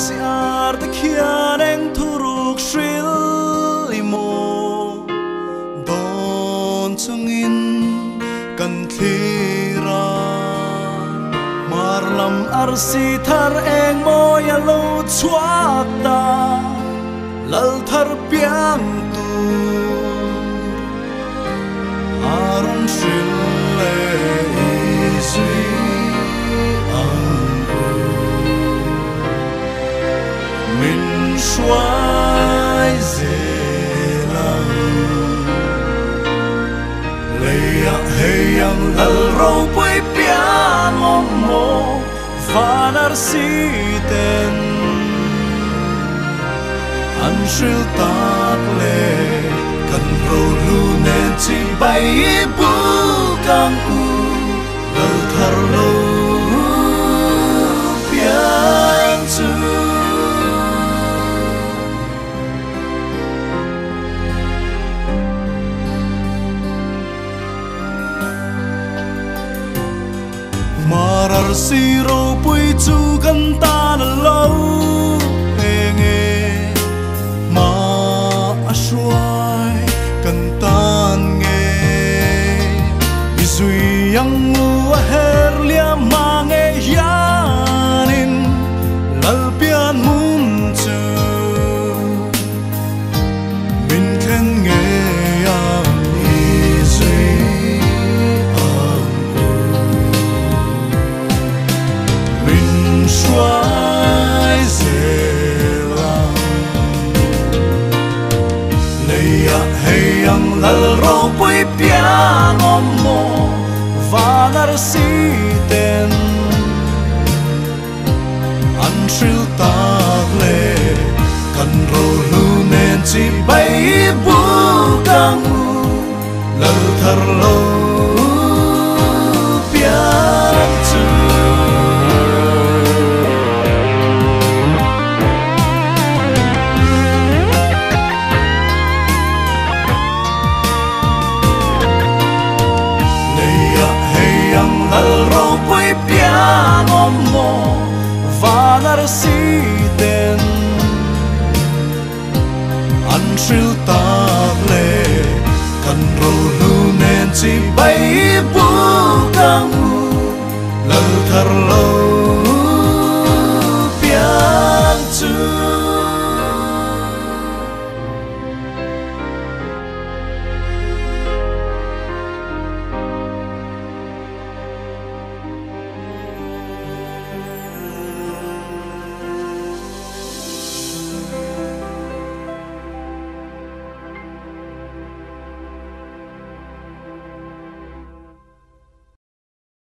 si ar ta khian eng thuruk shril imo don chungin kan thira marlam ar si thar eng moya lo chuak ta lal thar piang tu arun shril le isui min xoay dễ lăng lấy hay yang lal râu bơi piang om mo vanar si ten an shil tak le kan ro lu nen chi bay bu kang u lal thar lo piang chu marar siro pui chu kan ta na lo enge ma ashwai kan tan nge isui yang u her lia ma nge yanin lal pian mun chu min khen nge yang isui xoay dễ lăng lấy hay yang lal ro bơi piang om mo vanar si ten an shil tak le kan ro lu nen chi bay bu kang u lal thar lo piang chu lal ro bơi piang om mo vanar si ten an shil tak le kan ro lu nen chi bay bu kang u lal thar lo